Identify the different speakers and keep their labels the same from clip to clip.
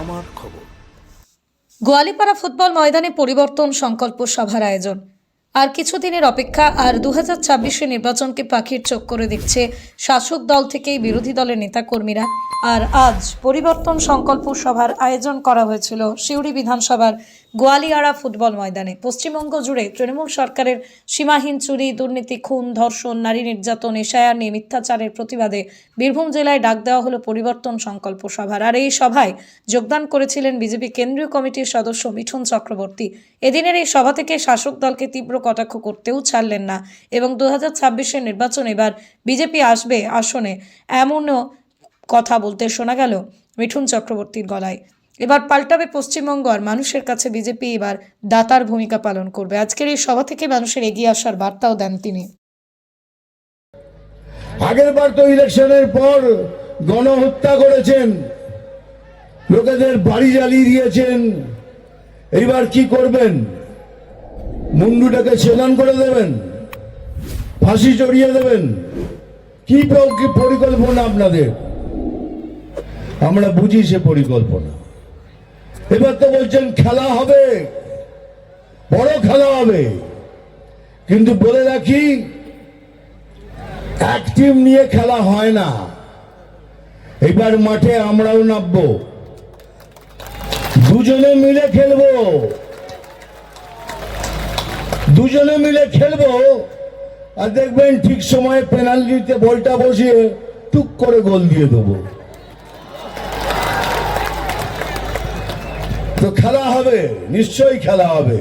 Speaker 1: আমার খবর।
Speaker 2: গোয়ালিপাড়া ফুটবল ময়দানে পরিবর্তন সংকল্প সভার আয়োজন। আর কিছুদিনের অপেক্ষা, আর 2026 নির্বাচনকে পাখির চোখ করে দেখছে শাসক দল থেকেই বিরোধী দলের নেতাকর্মীরা। আর আজ পরিবর্তন সংকল্প সভার আয়োজন করা হয়েছিল সিউড়ি বিধানসভার গোয়ালিয়াড়া ফুটবল ময়দানে। পশ্চিমবঙ্গ জুড়ে তৃণমূল সরকারের সীমাহীন চুরি, দুর্নীতি, খুন, ধর্ষণ, নারী নির্যাতন, এশায়ানি, মিথ্যাচারের প্রতিবাদে বীরভূম জেলায় ডাক দেওয়া হলো পরিবর্তন সংকল্প সভার। আর এই সভায় যোগদান করেছিলেন বিজেপি কেন্দ্রীয় কমিটির সদস্য মিঠুন চক্রবর্তী। এদিনের এই সভা থেকে শাসক দলকে তীব্র কটাক্ষ করতেও ছাড়লেন না এবং 2026 নির্বাচন এবার বিজেপি আসবে আসনে, এমনও কথা বলতে শোনা গেল মিঠুন চক্রবর্তীর গলায়। এবার পাল্টাবে পশ্চিমবঙ্গ, আর মানুষের কাছে বিজেপি এবার দাতার ভূমিকা পালন করবে। আজকের এই সভা থেকে মানুষের এগিয়ে আসার বার্তাও দেন তিনি।
Speaker 3: আগের বার তো ইলেকশনের পর গণহত্যা করেছেন, লোকেদের বাড়ি জ্বালিয়ে দিয়েছেন। এইবার কি করবেন? মুন্ডুটাকে ছেদন করে দেবেন, ফাঁসি চড়িয়ে দেবেন? কি পরিকল্পনা আপনাদের? আমরা বুঝি সে পরিকল্পনা। এবার তো বলছেন খেলা হবে, বড় খেলা হবে, কিন্তু বলে রাখি এক টিম নিয়ে খেলা হয় না। এবার মাঠে আমরাও নামবো, দুজনে মিলে খেলবো, দুজনে মিলে খেলবো। আর দেখবেন ঠিক সময়ে পেনাল্টিতে বলটা বসিয়ে টুক করে গোল দিয়ে দেবো। তো খেলা হবে, নিশ্চয়ই খেলা হবে।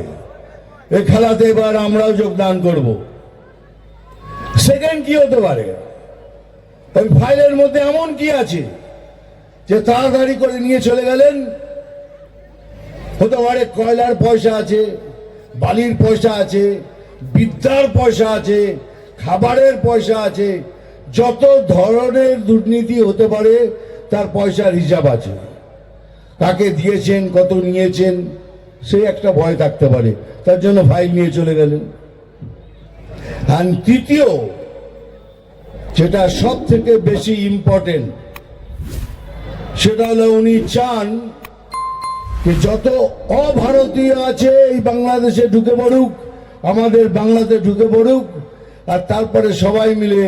Speaker 3: এই খেলাতে এবার আমরাও যোগদান করব। সেকেন্ড কি হতে পারে? ওই ফাইলের মধ্যে এমন কি আছে যে তাড়াতাড়ি করে নিয়ে চলে গেলেন? হতে পারে কয়লার পয়সা আছে, বালির পয়সা আছে, বিদ্যার পয়সা আছে, খাবারের পয়সা আছে। যত ধরনের দুর্নীতি হতে পারে তার পয়সার হিসাব আছে। কাকে দিয়েছেন, কত নিয়েছেন, সে একটা ভয় থাকতে পারে, তার জন্য ফাইল নিয়ে চলে গেলেন। আর তৃতীয়, যেটা সব থেকে বেশি ইম্পর্টেন্ট, সেটা হলো উনি চান যে যত অভারতীয় আছে এই বাংলাদেশে ঢুকে পড়ুক, আমাদের বাংলাতে ঢুকে পড়ুক, আর তারপরে সবাই মিলে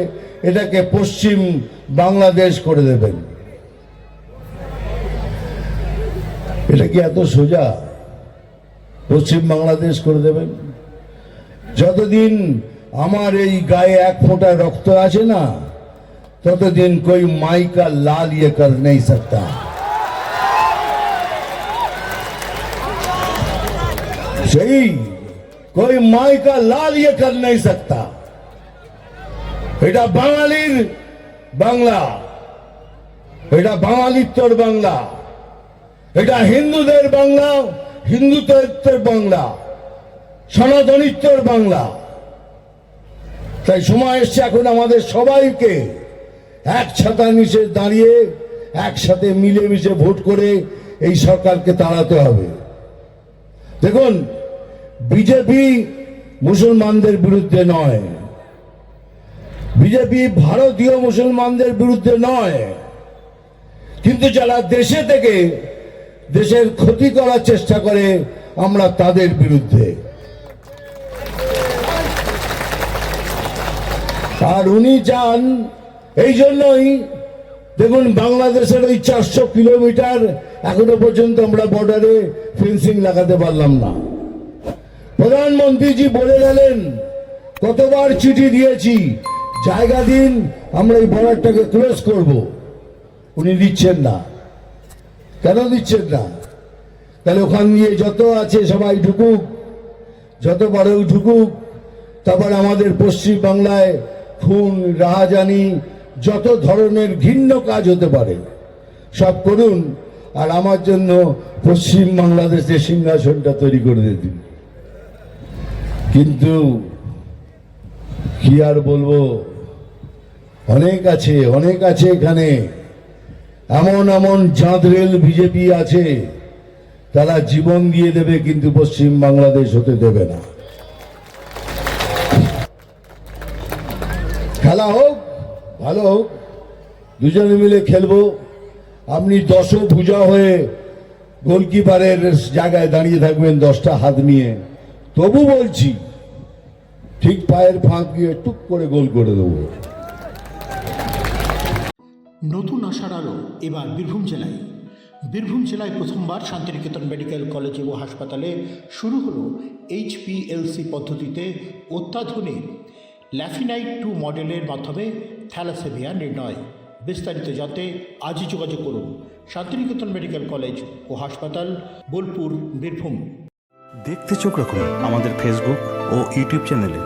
Speaker 3: এটাকে পশ্চিম বাংলাদেশ করে দেবেন। এটা কি এত সোজা? পশ্চিম বাংলাদেশ করে দেবেন? যতদিন আমার এই গায়ে এক ফোঁটা রক্ত আছে না, ততদিন कोई माई का लाल ये कर नहीं सकता। सही, कोई माई का लाल ये कर नहीं सकता। এটা বাঙালির বাংলা, এটা বাঙালিত্বর বাংলা, এটা হিন্দুদের বাংলা, হিন্দুত্বের বাংলা, সনাতনিত্বর বাংলা। তাই সময় এসছে এখন আমাদের সবাইকে এক ছাতার নিচে দাঁড়িয়ে একসাথে মিলেমিশে ভোট করে এই সরকারকে তাড়াতে হবে। দেখুন, বিজেপি মুসলমানদের বিরুদ্ধে নয়, বিজেপি ভারতীয় মুসলমানদের বিরুদ্ধে নয়, কিন্তু যারা দেশে থেকে দেশের ক্ষতি করার চেষ্টা করে আমরা তাদের বিরুদ্ধে। আর উনি চান, এই জন্যই দেখুন বাংলাদেশের ওই 400 কিলোমিটার এখনো পর্যন্ত আমরা বর্ডারে ফেন্সিং লাগাতে পারলাম না। প্রধানমন্ত্রীজি বলে গেলেন, কতবার চিঠি দিয়েছি, জায়গা দিন, আমরা এই বর্ডারটাকে ক্লোজ করব। উনি দিচ্ছেন না। কেন দিচ্ছেন না? তাহলে ওখান দিয়ে যত আছে সবাই ঢুকুক, যত পারেও ঢুকুক। তারপর আমাদের পশ্চিম বাংলায় খুন, রাহাজানি, যত ধরনের ঘৃণ্য কাজ হতে পারে সব করুন, আর আমার জন্য পশ্চিম বাংলাদেশে সিংহাসনটা তৈরি করে দিন। কিন্তু কি আর বলবো, অনেক আছে, অনেক আছে এখানে। এমন এমন জাঁদরেল বিজেপি আছে, তারা জীবন দিয়ে দেবে কিন্তু পশ্চিম বাংলাদেশ হতে দেবে না। খেলা হোক, ভালো হোক, দুজনে মিলে খেলবো। আপনি 10 ভুজা হয়ে গোলকিপারের জায়গায় দাঁড়িয়ে থাকবেন 10টা হাত নিয়ে, তবু বলছি ঠিক পায়ের ফাঁক দিয়ে টুক করে গোল করে দেবো।
Speaker 1: নতুন আশার আলো এবার বীরভূম জেলায়। বীরভূম জেলায় প্রথমবার শান্তিনিকেতন মেডিকেল কলেজ ও হাসপাতালে শুরু হলো HPLC পদ্ধতিতে অত্যাধুনিক ল্যাফিনাইট-2 মডেলের মাধ্যমে থ্যালাসেমিয়া নির্ণয়। বিস্তারিত জানতে আজই যোগাযোগ করুন শান্তিনিকেতন মেডিকেল কলেজ ও হাসপাতাল, বোলপুর, বীরভূম।
Speaker 4: দেখতে চোখ রাখুন আমাদের ফেসবুক ও ইউটিউব চ্যানেলে।